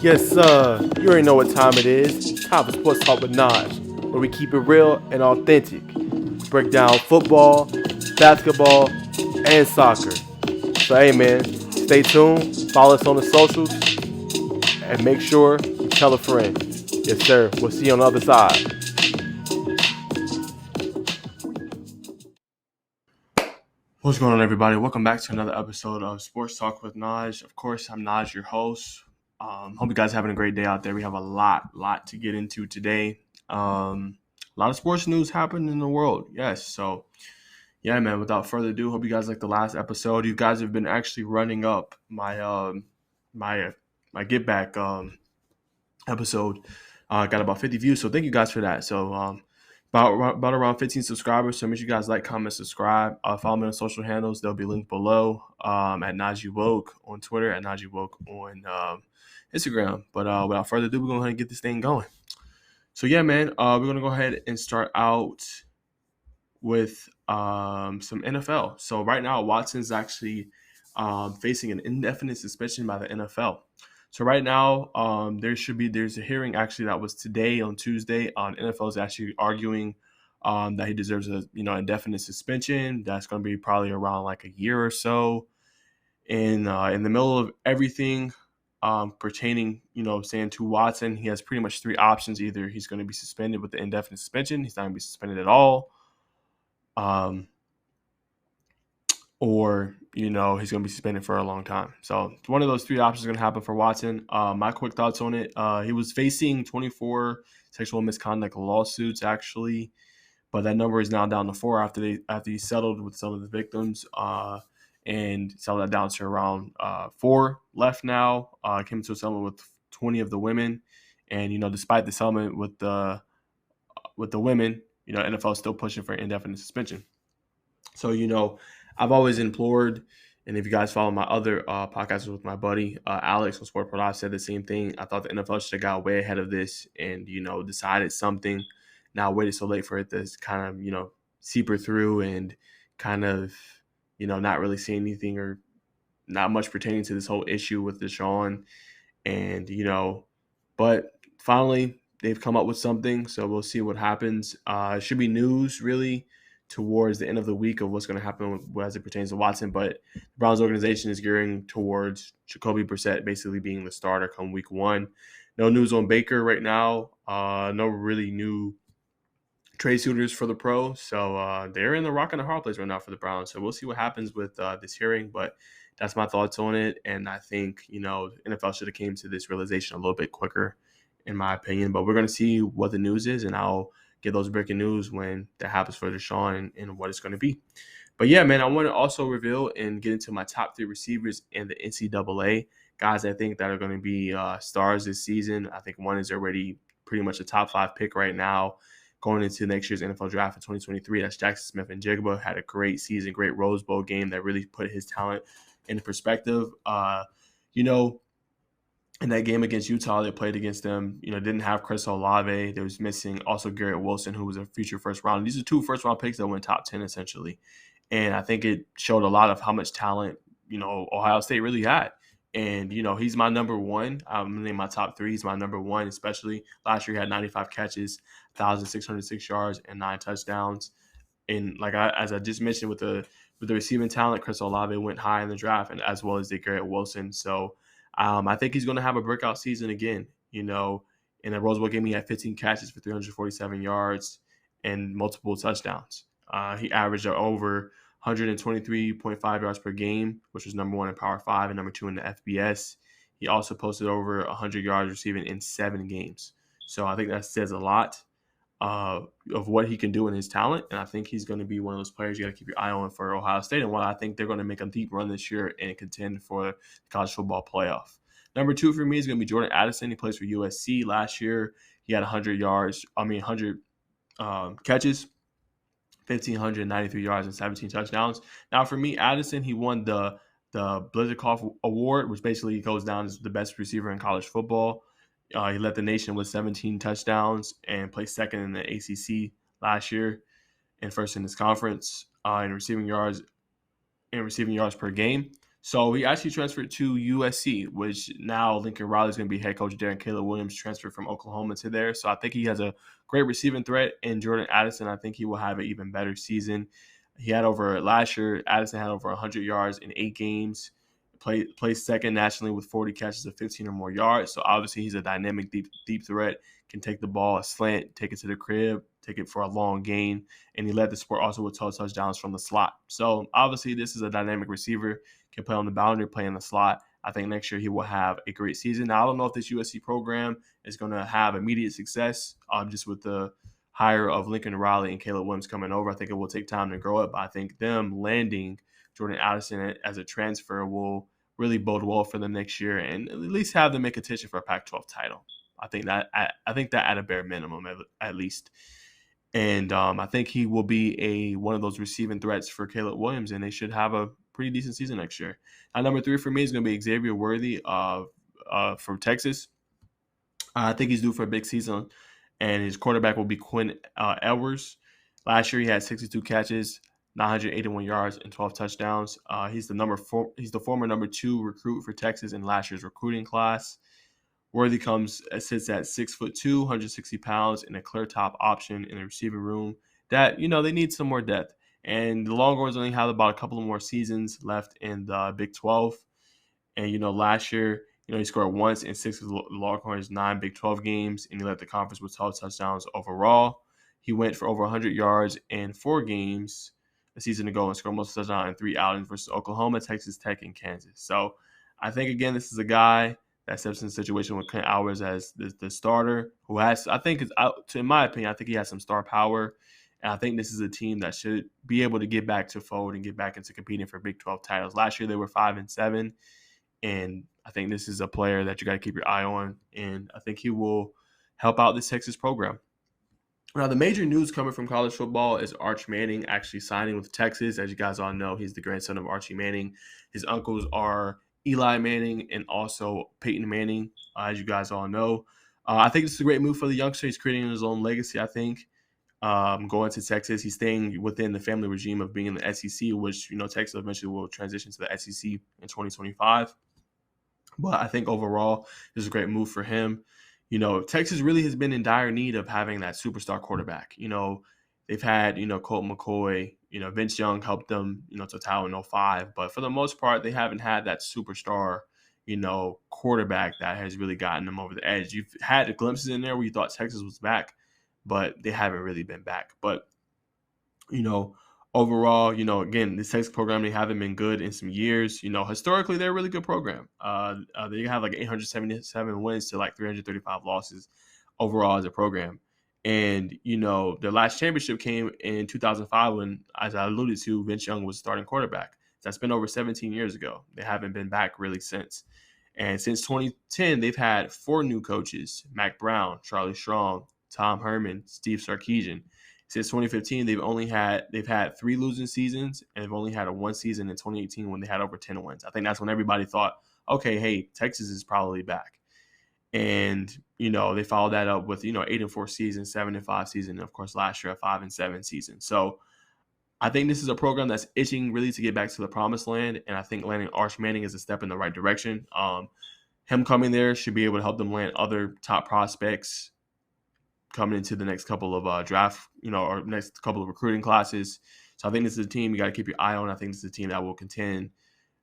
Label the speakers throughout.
Speaker 1: Yes, sir. You already know what time it is. Time for Sports Talk with Naj, where we keep it real and authentic. Break down football, basketball, and soccer. So, hey, man, stay tuned. Follow us on the socials, and make sure you tell a friend. Yes, sir. We'll see you on the other side. What's going on, everybody? Welcome back to another episode of Sports Talk with Naj. Of course, I'm Naj, your host. Hope you guys are having a great day out there. We have a lot to get into today. A lot of sports news happening in the world. Yes, so yeah, man. Without further ado, hope you guys like the last episode. You guys have been actually running up my my get back episode. Got about 50 views, so thank you guys for that. So about around 15 subscribers. So make sure you guys like, comment, subscribe. Follow me on social handles. They'll be linked below. At Najee Woke on Twitter, at Najee Woke on Instagram. But without further ado, we're going to go ahead and get this thing going. So yeah, man, we're going to go ahead and start out with some NFL. So right now, Watson's actually facing an indefinite suspension by the NFL. So right now, there's a hearing actually that was today on Tuesday. NFL is actually arguing that he deserves a indefinite suspension. That's going to be probably around like a year or so. In the middle of everything pertaining, saying to Watson, he has pretty much three options. Either he's going to be suspended with the indefinite suspension, he's not going to be suspended at all, or he's going to be suspended for a long time. So one of those three options is going to happen for Watson. My quick thoughts on it: he was facing 24 sexual misconduct lawsuits actually, but that number is now down to 4 after he settled with some of the victims, and settled that down to around 4 left now. Came to a settlement with 20 of the women, and despite the settlement with the women, NFL is still pushing for indefinite suspension. So I've always implored, and if you guys follow my other podcasts with my buddy Alex on Sport Pro, I've said the same thing. I thought the NFL should have got way ahead of this and decided something. Now waited so late for it to kind of seep through and kind of not really see anything or not much pertaining to this whole issue with Deshuan, and but finally they've come up with something. So we'll see what happens. It should be news really towards the end of the week of what's going to happen as it pertains to Watson. But the Browns organization is gearing towards Jacoby Brissett basically being the starter come week 1. No news on Baker right now. No really new trade suitors for the pro. So they're in the rock and a hard place right now for the Browns. So we'll see what happens with this hearing. But that's my thoughts on it. And I think, NFL should have came to this realization a little bit quicker, in my opinion. But we're going to see what the news is, and I'll get those breaking news when that happens for Deshaun and what it's going to be. But yeah, man, I want to also reveal and get into my top 3 receivers in the NCAA. Guys I think that are going to be stars this season. I think one is already pretty much a top 5 pick right now going into next year's NFL draft in 2023. That's Jackson Smith-Njigba. Had a great season, great Rose Bowl game that really put his talent into perspective. In that game against Utah, they played against them. Didn't have Chris Olave. They was missing also Garrett Wilson, who was a future first round. These are 2 first-round picks that went top 10 essentially. And I think it showed a lot of how much talent, Ohio State really had. And, he's my number 1. I'm going to name my top 3. He's my number 1, especially last year he had 95 catches, 1,606 yards, and 9 touchdowns. And as I just mentioned with the receiving talent, Chris Olave went high in the draft, and as well as did Garrett Wilson. So I think he's going to have a breakout season again. In the Rose Bowl game, he had 15 catches for 347 yards and multiple touchdowns. He averaged over 123.5 yards per game, which was number 1 in Power 5 and number 2 in the FBS. He also posted over 100 yards receiving in 7 games. So I think that says a lot of what he can do in his talent. And I think he's going to be one of those players you got to keep your eye on for Ohio State. And why I think they're going to make a deep run this year and contend for the college football playoff. Number 2 for me is going to be Jordan Addison. He plays for USC. Last year, he had 100 catches, 1,593 yards, and 17 touchdowns. Now, for me, Addison, he won the Blizikoff Award, which basically goes down as the best receiver in college football. He led the nation with 17 touchdowns and placed second in the ACC last year and first in his conference in receiving yards per game. So he actually transferred to USC, which now Lincoln Riley is going to be head coach there, and Caleb Williams transferred from Oklahoma to there. So I think he has a great receiving threat in Jordan Addison. I think he will have an even better season. He had over last year, Addison had over 100 yards in 8 games, played second nationally with 40 catches of 15 or more yards. So obviously he's a dynamic deep threat, can take the ball, a slant, take it to the crib, take it for a long gain, and he led the sport also with 12 touchdowns from the slot. So obviously this is a dynamic receiver, can play on the boundary, play in the slot. I think next year he will have a great season. Now, I don't know if this USC program is going to have immediate success just with the hire of Lincoln Riley and Caleb Williams coming over. I think it will take time to grow up. But I think them landing Jordan Addison as a transfer will really bode well for them next year and at least have them make a contention for a Pac-12 title. I think that at a bare minimum, at least. And I think he will be one of those receiving threats for Caleb Williams, and they should have a pretty decent season next year. Now, number 3 for me is going to be Xavier Worthy from Texas. I think he's due for a big season, and his quarterback will be Quinn Edwards. Last year, he had 62 catches, 981 yards, and 12 touchdowns. He's the former number 2 recruit for Texas in last year's recruiting class. Worthy sits at 6'2", 160 pounds, and a clear top option in the receiving room that, they need some more depth. And the Longhorns only have about a couple of more seasons left in the Big 12. And, last year, he scored once in 6 of the Longhorns' 9 Big 12 games, and he led the conference with 12 touchdowns overall. He went for over 100 yards in 4 games a season ago and scored most touchdowns in 3 outings versus Oklahoma, Texas Tech, and Kansas. So I think, again, this is a guy that steps in the situation with Quinn Edwards as the starter, who has, I think, in my opinion, I think he has some star power. And I think this is a team that should be able to get back to fold and get back into competing for Big 12 titles. Last year, they were 5-7. And I think this is a player that you got to keep your eye on. And I think he will help out this Texas program. Now, the major news coming from college football is Arch Manning actually signing with Texas. As you guys all know, he's the grandson of Archie Manning. His uncles are Eli Manning and also Peyton Manning, as you guys all know. I think this is a great move for the youngster. He's creating his own legacy, I think. Going to Texas, he's staying within the family regime of being in the SEC, which, Texas eventually will transition to the SEC in 2025. But I think overall, this is a great move for him. Texas really has been in dire need of having that superstar quarterback. They've had, Colt McCoy, Vince Young helped them, to title in 05. But for the most part, they haven't had that superstar, quarterback that has really gotten them over the edge. You've had the glimpses in there where you thought Texas was back, but they haven't really been back. But, overall, again, this Texas program, they haven't been good in some years. Historically, they're a really good program. They have like 877 wins to like 335 losses overall as a program. And, their last championship came in 2005 when, as I alluded to, Vince Young was starting quarterback. That's been over 17 years ago. They haven't been back really since. And since 2010, they've had 4 new coaches: Mac Brown, Charlie Strong, Tom Herman, Steve Sarkisian. Since 2015, they've had 3 losing seasons, and they've only had a 1 season in 2018 when they had over 10 wins. I think that's when everybody thought, okay, hey, Texas is probably back. And, they followed that up with, 8-4 season, 7-5 season, and of course last year a 5-7 season. So I think this is a program that's itching really to get back to the promised land, and I think landing Arch Manning is a step in the right direction. Him coming there should be able to help them land other top prospects coming into the next couple of draft, or next couple of recruiting classes. So I think this is a team you got to keep your eye on. I think this is a team that will contend,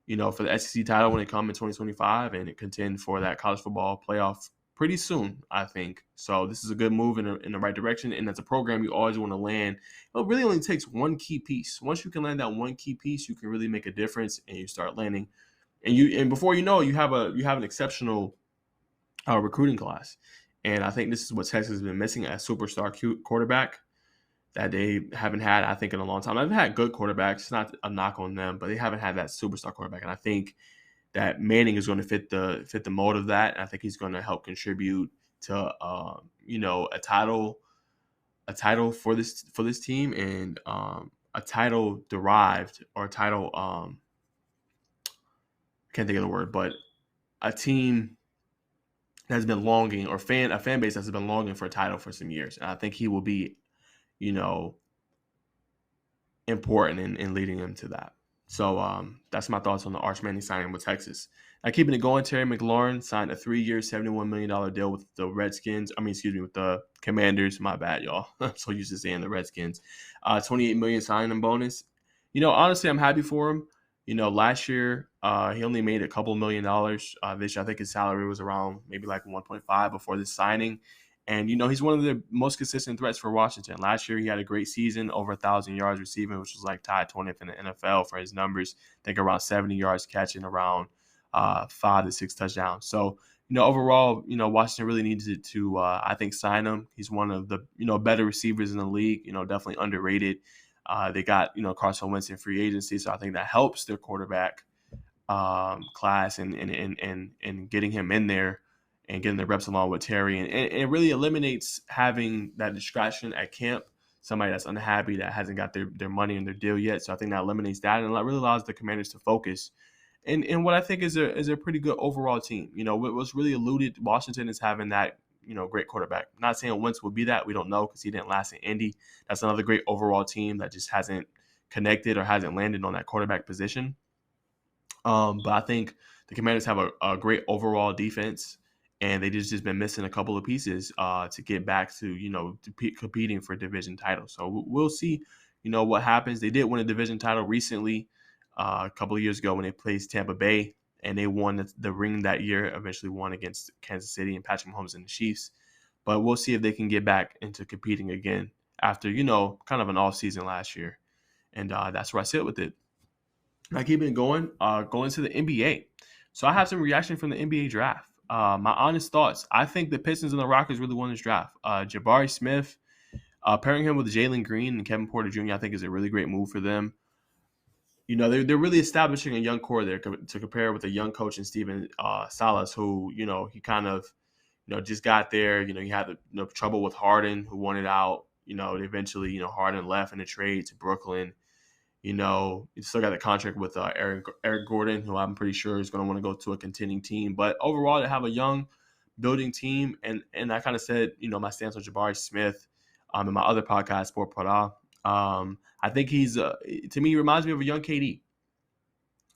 Speaker 1: for the SEC title when it comes in 2025, and it contend for that college football playoff pretty soon, I think. So this is a good move in the right direction, and that's a program you always want to land. It really only takes one key piece. Once you can land that one key piece, you can really make a difference, and you start landing. And before you know, you have an exceptional recruiting class. And I think this is what Texas has been missing: a superstar quarterback that they haven't had, I think, in a long time. They've had good quarterbacks. It's not a knock on them, but they haven't had that superstar quarterback. And I think that Manning is going to fit the mold of that. And I think he's going to help contribute to a title for this team, and a title derived, or a title can't think of the word, but a team has been longing, or a fan base that's been longing for a title for some years. And I think he will be, important in leading them to that. So that's my thoughts on the archmanning signing with Texas. Now, keeping it going, Terry McLaurin signed a 3-year, $71 million deal with the Redskins. With the Commanders. My bad, y'all. I'm so used to saying the Redskins. $28 million signing bonus. Honestly, I'm happy for him. Last year, he only made a couple $1,000,000. This year, I think his salary was around maybe like 1.5 before this signing. And, he's one of the most consistent threats for Washington. Last year, he had a great season, over 1,000 yards receiving, which was like tied 20th in the NFL for his numbers. I think around 70 yards catching, around 5 to 6 touchdowns. So, overall, Washington really needed to, I think, sign him. He's one of the, better receivers in the league, definitely underrated. They got, Carson Wentz in free agency, so I think that helps their quarterback class and getting him in there and getting the reps along with Terry. And it really eliminates having that distraction at camp, somebody that's unhappy that hasn't got their money and their deal yet. So I think that eliminates that and really allows the Commanders to focus and what I think is a pretty good overall team. What was really alluded, Washington is having that, great quarterback. I'm not saying Wentz will be that. We don't know because he didn't last in Indy. That's another great overall team that just hasn't connected or hasn't landed on that quarterback position. But I think the Commanders have a great overall defense, and they just been missing a couple of pieces to get back to, competing for division titles. So we'll see, what happens. They did win a division title recently, a couple of years ago when they played Tampa Bay, and they won the ring that year, eventually won against Kansas City and Patrick Mahomes and the Chiefs. But we'll see if they can get back into competing again after, kind of an off season last year. And that's where I sit with it. Now, keeping it going to the NBA. So I have some reaction from the NBA draft. My honest thoughts. I think the Pistons and the Rockets really won this draft. Jabari Smith, pairing him with Jalen Green and Kevin Porter Jr., I think is a really great move for them. They're really establishing a young core there to compare with a young coach in Steven Salas, who, he kind of, just got there. He had trouble with Harden, who wanted out. Eventually, Harden left in a trade to Brooklyn. You still got the contract with Eric Gordon, who I'm pretty sure is going to want to go to a contending team. But overall, to have a young building team, and I kind of said, my stance on Jabari Smith in my other podcast, Sport Para. I think he's, to me, he reminds me of a young KD.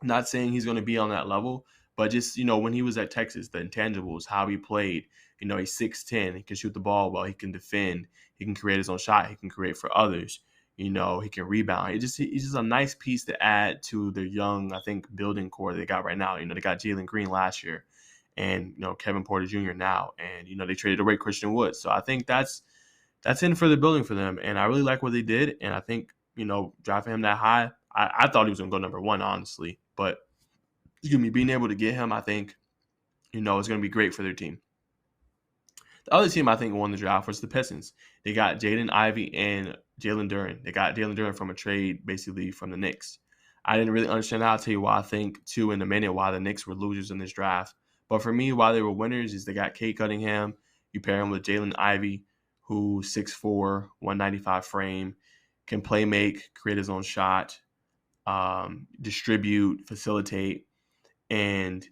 Speaker 1: I'm not saying he's going to be on that level, but just, when he was at Texas, the intangibles, how he played, he's 6'10", he can shoot the ball well, he can defend, he can create his own shot, he can create for others. He can rebound. He's just a nice piece to add to the young, I think, building core they got right now. They got Jalen Green last year and, Kevin Porter Jr. now. And, they traded away Christian Wood. So I think that's in for the building for them. And I really like what they did. And I think, drafting him that high, I thought he was going to go number 1, honestly. But, being able to get him, I think, is going to be great for their team. The other team I think won the draft was the Pistons. They got Jaden Ivey and Jalen Duren. They got Jalen Duren from a trade, basically, from the Knicks. I didn't really understand that. I'll tell you why I think, too, in a minute, why the Knicks were losers in this draft. But for me, why they were winners is they got Kate Cunningham. You pair him with Jalen Ivey, who's 6'4", 195 frame, can play make, create his own shot, distribute, facilitate. And,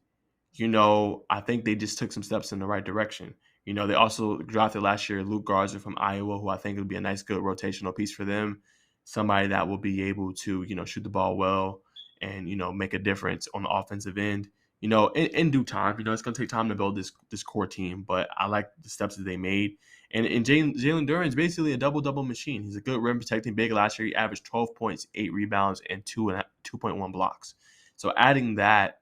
Speaker 1: I think they just took some steps in the right direction. They also drafted last year Luke Garza from Iowa, who I think would be a nice, good rotational piece for them. Somebody that will be able to, shoot the ball well and, make a difference on the offensive end. In due time, it's going to take time to build this core team, but I like the steps that they made. And Jalen Duren is basically a double-double machine. He's a good rim protecting big. Last year, he averaged 12 points, 8 rebounds, and 2.1 blocks. So adding that,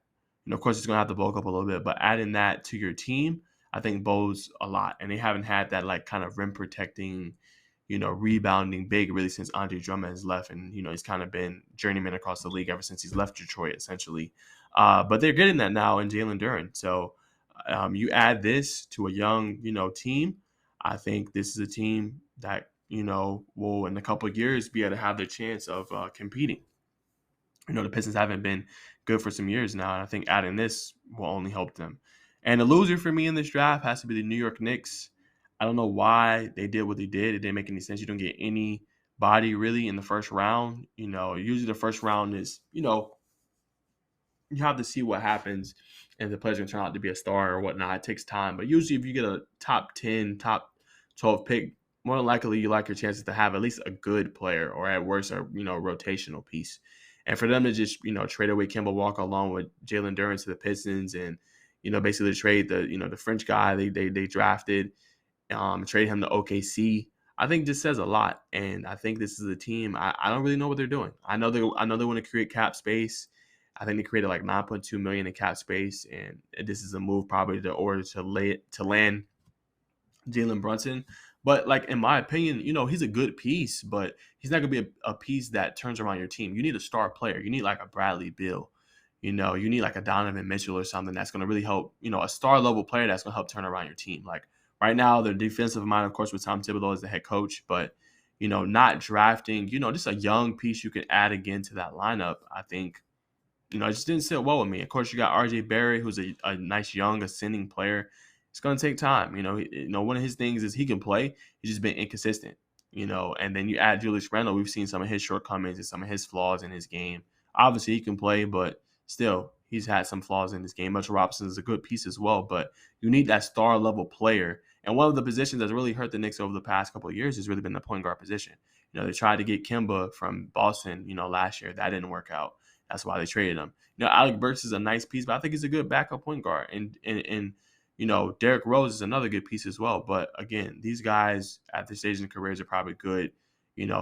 Speaker 1: of course, it's going to have to bulk up a little bit, but adding that to your team, I think bodes a lot. And they haven't had that kind of rim protecting, rebounding big really since Andre Drummond has left. And, he's kind of been journeyman across the league ever since he's left Detroit, essentially. But they're getting that now in Jalen Duren. So you add this to a young, team. I think this is a team that, will in a couple of years be able to have the chance of competing. The Pistons haven't been good for some years now. And I think adding this will only help them. And the loser for me in this draft has to be the New York Knicks. I don't know why they did what they did. It didn't make any sense. You don't get anybody really in the first round. Usually the first round is, you have to see what happens and the player's going to turn out to be a star or whatnot. It takes time. But usually if you get a top 10, top 12 pick, more than likely you like your chances to have at least a good player or at worst a, rotational piece. And for them to just, trade away Kemba Walker along with Jalen Duren to the Pistons and, basically trade the French guy they drafted, trade him to OKC, I think this says a lot. And I think this is a team, I don't really know what they're doing. I know they want to create cap space. I think they created like 9.2 million in cap space, and this is a move probably in order to land Jalen Brunson. But like in my opinion, he's a good piece, but he's not gonna be a piece that turns around your team. You need a star player. You need like a Bradley Beal. You need like a Donovan Mitchell or something that's gonna really help. A star level player that's gonna help turn around your team. Like right now, their defensive mind, of course, with Tom Thibodeau as the head coach, but not drafting. Just a young piece you can add again to that lineup. I think it just didn't sit well with me. Of course, you got R.J. Barrett, who's a nice young ascending player. It's going to take time. One of his things is he can play. He's just been inconsistent. And then you add Julius Randle. We've seen some of his shortcomings and some of his flaws in his game. Obviously, he can play, but still, he's had some flaws in his game. Mitchell Robinson is a good piece as well, but you need that star level player. And one of the positions that's really hurt the Knicks over the past couple of years has really been the point guard position. They tried to get Kemba from Boston, last year. That didn't work out. That's why they traded him. Alec Burks is a nice piece, but I think he's a good backup point guard. And Derrick Rose is another good piece as well. But again, these guys at this stage in their careers are probably good,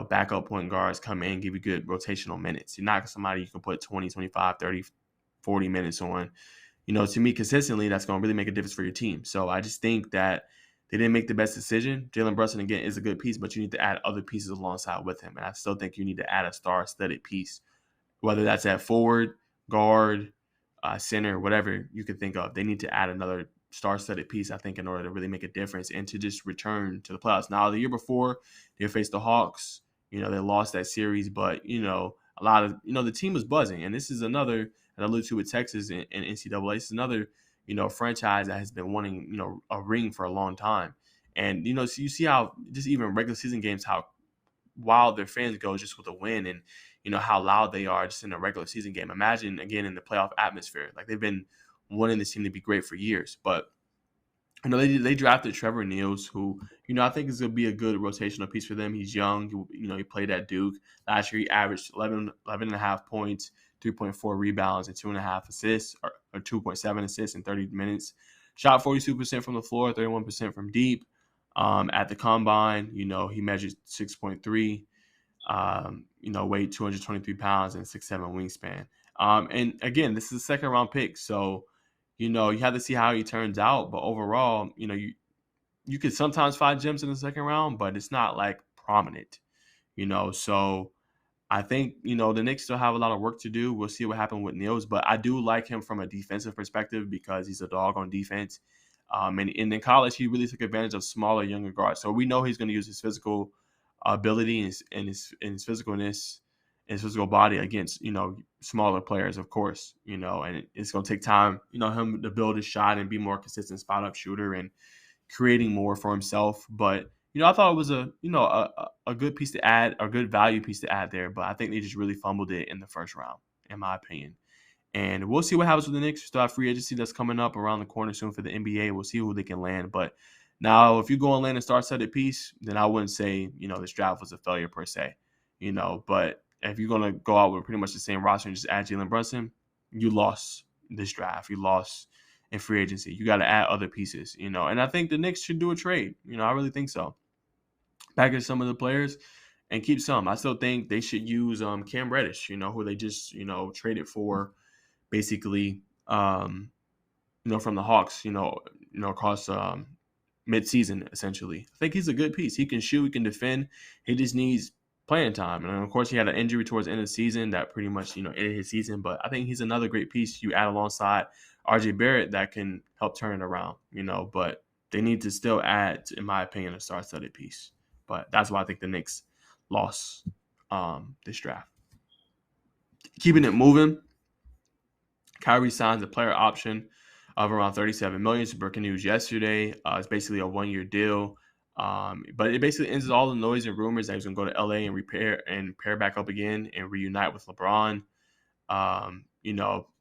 Speaker 1: backup point guards, come in, give you good rotational minutes. You're not somebody you can put 20, 25, 30, 40 minutes on. To me, consistently, that's going to really make a difference for your team. So I just think that they didn't make the best decision. Jalen Brunson, again, is a good piece, but you need to add other pieces alongside with him. And I still think you need to add a star-studded piece, whether that's at forward, guard, center, whatever you can think of. They need to add another star-studded piece, I think, in order to really make a difference and to just return to the playoffs. Now, the year before, they faced the Hawks. They lost that series, but, a lot of, the team was buzzing. And this is another, and I alluded to with Texas and NCAA, this is another, franchise that has been wanting, a ring for a long time. And, so you see how just even regular season games, how wild their fans go just with a win and, how loud they are just in a regular season game. Imagine, again, in the playoff atmosphere. Like, they've been wanting this team to be great for years. But, they drafted Trevor Neals, who, I think is going to be a good rotational piece for them. He's young. He played at Duke. Last year, he averaged 11 and a half points, 3.4 rebounds, and 2.5 assists, or 2.7 assists in 30 minutes. Shot 42% from the floor, 31% from deep. At the combine, he measured 6.3. Weighed 223 pounds and 6'7" wingspan. And again, this is a second round pick. So, you have to see how he turns out. But overall, you could sometimes find gems in the second round, but it's not like prominent, So I think, the Knicks still have a lot of work to do. We'll see what happens with Niels, but I do like him from a defensive perspective because he's a dog on defense. And in college, he really took advantage of smaller, younger guards. So we know he's going to use his physical ability and his physicalness and his physical body against, smaller players, of course, and it's going to take time, him to build his shot and be more consistent spot up shooter and creating more for himself. But, I thought it was a good piece to add, a good value piece to add there, but I think they just really fumbled it in the first round, in my opinion. And we'll see what happens with the Knicks. We still have free agency that's coming up around the corner soon for the NBA. We'll see who they can land. But now, if you go and land a star-studded piece, then I wouldn't say, this draft was a failure per se. But if you're going to go out with pretty much the same roster and just add Jalen Brunson, you lost this draft. You lost in free agency. You got to add other pieces, And I think the Knicks should do a trade. I really think so. Package some of the players and keep some. I still think they should use Cam Reddish, who they just, traded for basically, from the Hawks, across mid-season, essentially. I think he's a good piece. He can shoot, he can defend. He just needs playing time. And, of course, he had an injury towards the end of the season that pretty much, ended his season. But I think he's another great piece you add alongside R.J. Barrett that can help turn it around, But they need to still add, in my opinion, a star-studded piece. But that's why I think the Knicks lost this draft. Keeping it moving, Kyrie signs a player option of around $37 million. It's breaking news yesterday. It's basically a one-year deal. But it basically ends all the noise and rumors that he's going to go to LA and pair back up again and reunite with LeBron. That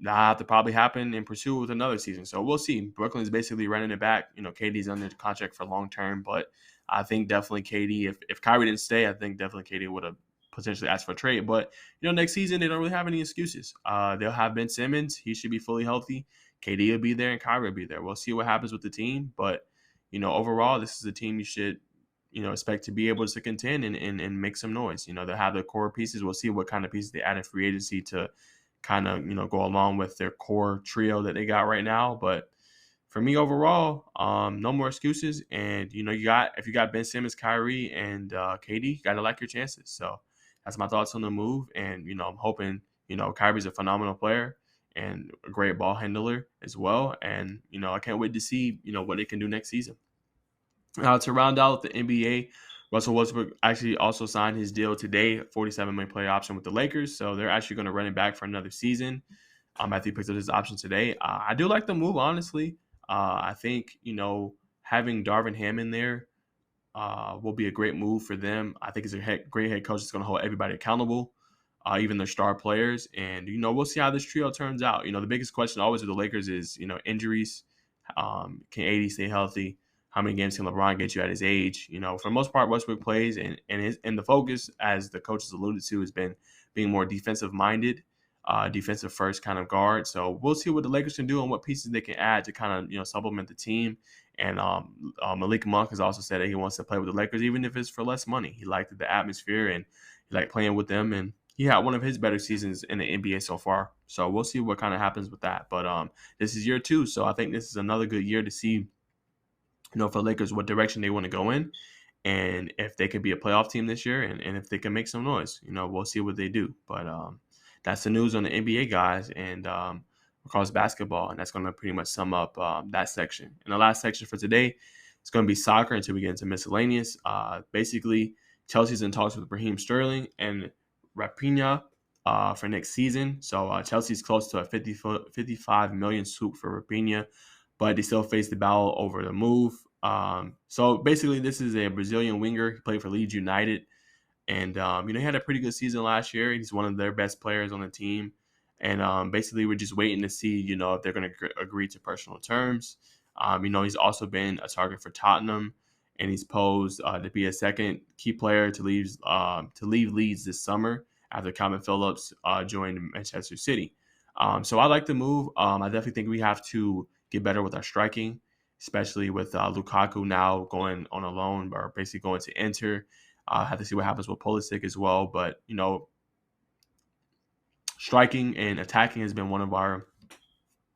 Speaker 1: have to probably happen and pursue with another season. So we'll see. Brooklyn's basically running it back. KD's under contract for long term, but I think definitely KD, if Kyrie didn't stay, I think definitely KD would have potentially ask for a trade. But, next season, they don't really have any excuses. They'll have Ben Simmons. He should be fully healthy. KD will be there and Kyrie will be there. We'll see what happens with the team. But, overall, this is a team you should, expect to be able to contend and make some noise. They'll have the core pieces. We'll see what kind of pieces they add in free agency to kind of, go along with their core trio that they got right now. But for me overall, no more excuses. And, if you got Ben Simmons, Kyrie, and KD, you got to like your chances. So that's my thoughts on the move. And, I'm hoping, Kyrie's a phenomenal player and a great ball handler as well. And, I can't wait to see, what they can do next season. To round out the NBA, Russell Westbrook actually also signed his deal today, $47 million player option with the Lakers. So they're actually going to run it back for another season. After he picked up his option today, I do like the move, honestly. I think, having Darvin Ham in there will be a great move for them. I think he's a great head coach that's going to hold everybody accountable, even their star players. And, we'll see how this trio turns out. The biggest question always with the Lakers is, injuries. Can AD stay healthy? How many games can LeBron get you at his age? For the most part, Westbrook plays, and the focus, as the coaches alluded to, has been being more defensive-minded, defensive first kind of guard. So we'll see what the Lakers can do and what pieces they can add to kind of supplement the team. And Malik Monk has also said that he wants to play with the Lakers, even if it's for less money. He liked the atmosphere and he liked playing with them, and he had one of his better seasons in the NBA so far. So we'll see what kind of happens with that. But this is year 2, so I think this is another good year to see, for the Lakers, what direction they want to go in, and if they could be a playoff team this year, and if they can make some noise. We'll see what they do. But that's the news on the NBA, guys, and across basketball, and that's going to pretty much sum up that section. And the last section for today is going to be soccer until we get into miscellaneous. Basically, Chelsea's in talks with Raheem Sterling and Raphinha for next season. So Chelsea's close to a 55 million swoop for Raphinha, but they still face the battle over the move. So basically, this is a Brazilian winger. He played for Leeds United. And, he had a pretty good season last year. He's one of their best players on the team. And basically, we're just waiting to see, if they're going to agree to personal terms. He's also been a target for Tottenham, and he's posed to be a second key player to leave Leeds this summer after Calvin Phillips joined Manchester City. So I like the move. I definitely think we have to get better with our striking, especially with Lukaku now going on a loan or basically going to Inter. Have to see what happens with Pulisic as well. But, striking and attacking has been one of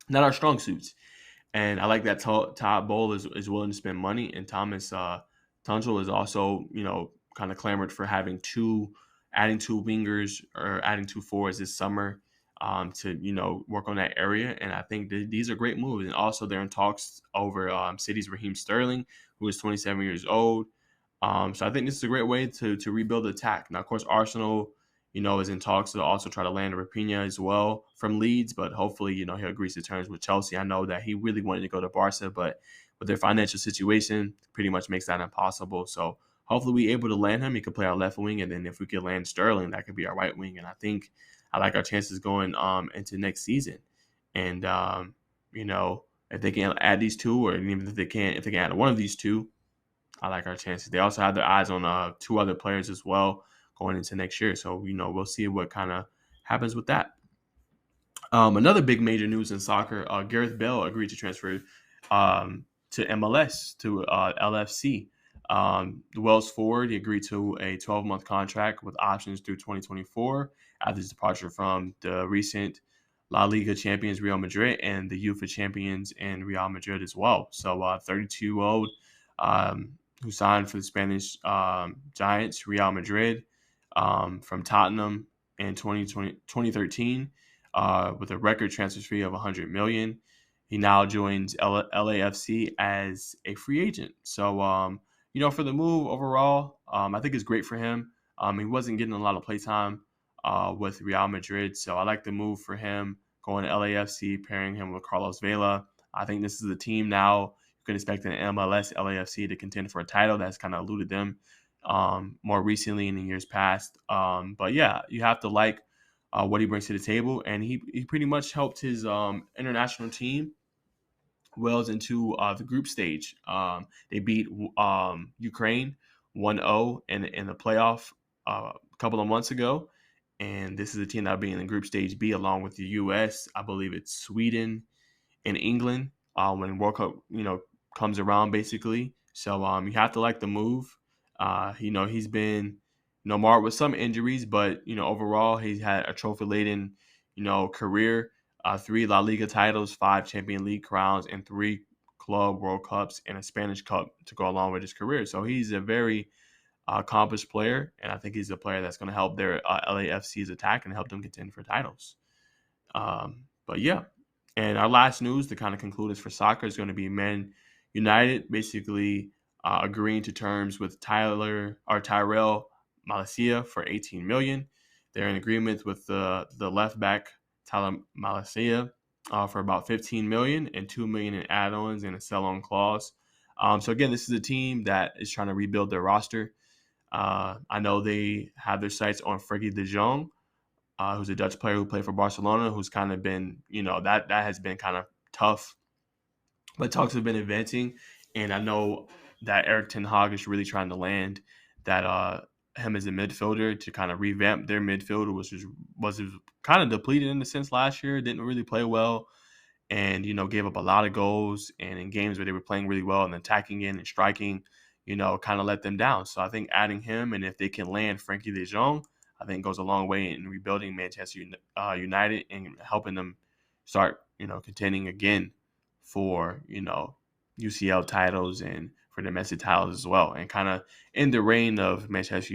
Speaker 1: not our strong suits. And I like that Todd Bowl is willing to spend money. And Thomas Tuchel is also, kind of clamored for adding two wingers or adding 2 forwards this summer to, work on that area. And I think these are great moves. And also they're in talks over City's Raheem Sterling, who is 27 years old. So I think this is a great way to rebuild the attack. Now, of course, Arsenal, is in talks to also try to land Raphinha as well from Leeds, but hopefully, he agrees to terms with Chelsea. I know that he really wanted to go to Barca, but with their financial situation, pretty much makes that impossible. So hopefully we're able to land him. He could play our left wing, and then if we could land Sterling, that could be our right wing. And I think I like our chances going into next season. And, if they can add these two, or even if they can add one of these two, I like our chances. They also have their eyes on 2 other players as well going into next year. So, we'll see what kind of happens with that. Another big major news in soccer, Gareth Bale agreed to transfer to MLS, to LAFC. The Wells forward, he agreed to a 12-month contract with options through 2024 after his departure from the recent La Liga champions Real Madrid and the UEFA champions in Real Madrid as well. So 32-year-old who signed for the Spanish Giants, Real Madrid, from Tottenham in 2013 with a record transfer fee of $100 million. He now joins LAFC as a free agent. So, for the move overall, I think it's great for him. He wasn't getting a lot of playtime with Real Madrid, so I like the move for him going to LAFC, pairing him with Carlos Vela. I think this is a team now you can expect an MLS LAFC to contend for a title. That's kind of eluded them more recently in the years past. But yeah, you have to like what he brings to the table, and he pretty much helped his international team Wales into the group stage. They beat Ukraine 1-0 in the playoff a couple of months ago. And this is a team that'll be in the group stage B along with the U.S. I believe it's Sweden and England when World Cup, comes around basically. So you have to like the move. He's been, marred with some injuries, but, overall he's had a trophy-laden, career, 3 La Liga titles, 5 Champions League crowns, and 3 Club World Cups and a Spanish Cup to go along with his career. So he's a very accomplished player, and I think he's a player that's going to help their LAFC's attack and help them contend for titles. But yeah, and our last news to kind of conclude is for soccer is going to be Man Utd basically agreeing to terms with Tyrell Malacia for $18 million. They're in agreement with the left back Tyrell Malacia for about $15 million and $2 million in add-ons and a sell-on clause. So again, this is a team that is trying to rebuild their roster. I know they have their sights on Frenkie de Jong, who's a Dutch player who played for Barcelona, who's kind of been, that has been kind of tough. But talks have been advancing, and I know that Erik ten Hag is really trying to land that him as a midfielder to kind of revamp their midfield, which was kind of depleted in a sense last year, didn't really play well, and, gave up a lot of goals, and in games where they were playing really well and attacking in and striking, kind of let them down. So I think adding him, and if they can land Frenkie de Jong, I think goes a long way in rebuilding Manchester United and helping them start, contending again for, UCL titles and for domestic titles as well, and kind of in the reign of Manchester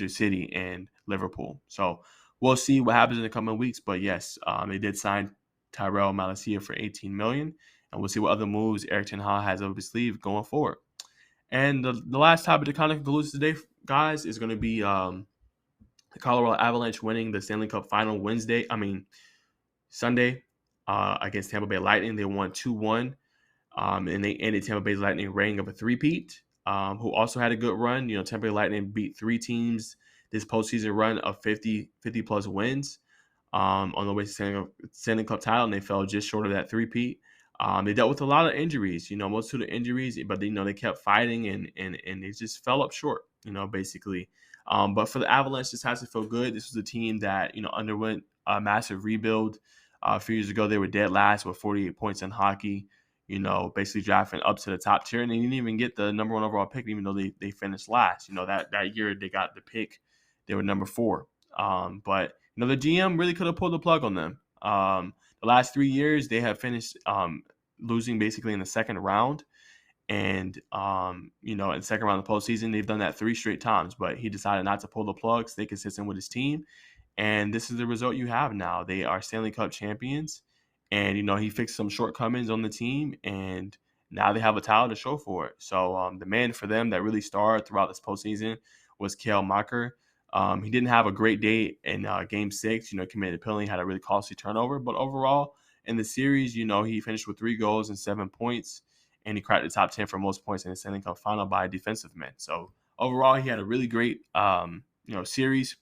Speaker 1: City and Liverpool. So we'll see what happens in the coming weeks. But yes, they did sign Tyrell Malacia for $18 million, and we'll see what other moves Erik ten Hag has up his sleeve going forward. And the last topic to kind of conclude today, guys, is going to be the Colorado Avalanche winning the Stanley Cup final Sunday against Tampa Bay Lightining. They won 2-1, and they ended Tampa Bay Lightning reign of a three-peat, who also had a good run. Tampa Bay Lightning beat 3 teams this postseason run of 50-plus wins on the way to Stanley Cup title, and they fell just short of that three-peat. They dealt with a lot of injuries, most of the injuries, but they kept fighting and they just fell up short, basically. But for the Avalanche, this has to feel good. This was a team that, underwent a massive rebuild. A few years ago, they were dead last with 48 points in hockey, basically drafting up to the top tier. And they didn't even get the number 1 overall pick, even though they finished last. That year they got the pick, they were number 4. But, the GM really could have pulled the plug on them. The last 3 years, they have finished losing basically in the second round. And, in the second round of the postseason, they've done that 3 straight times. But he decided not to pull the plug, stay consistent with his team. And this is the result you have now. They are Stanley Cup champions. And, he fixed some shortcomings on the team. And now they have a title to show for it. So the man for them that really starred throughout this postseason was Kale Macher. He didn't have a great day in Game 6. Committed a penalty, had a really costly turnover. But overall, in the series, he finished with 3 goals and 7 points. And he cracked the top 10 for most points in the Stanley Cup final by a defensive man. So overall, he had a really great, series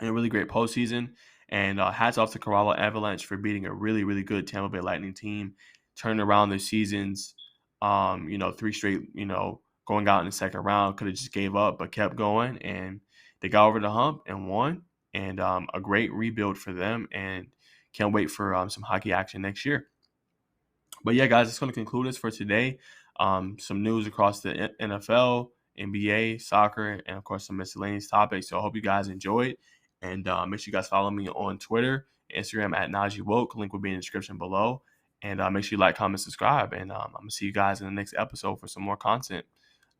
Speaker 1: and a really great postseason. And hats off to Colorado Avalanche for beating a really, really good Tampa Bay Lightning team, turning around their seasons, 3 straight, going out in the second round. Could have just gave up, but kept going. And they got over the hump and won. And a great rebuild for them. And can't wait for some hockey action next year. But yeah, guys, that's going to conclude us for today. Some news across the NFL, NBA, soccer, and of course some miscellaneous topics. So I hope you guys enjoyed. And make sure you guys follow me on Twitter, Instagram at NajeeWoke. Link will be in the description below. And make sure you like, comment, subscribe. And I'm going to see you guys in the next episode for some more content.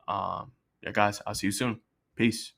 Speaker 1: Yeah, guys, I'll see you soon. Peace.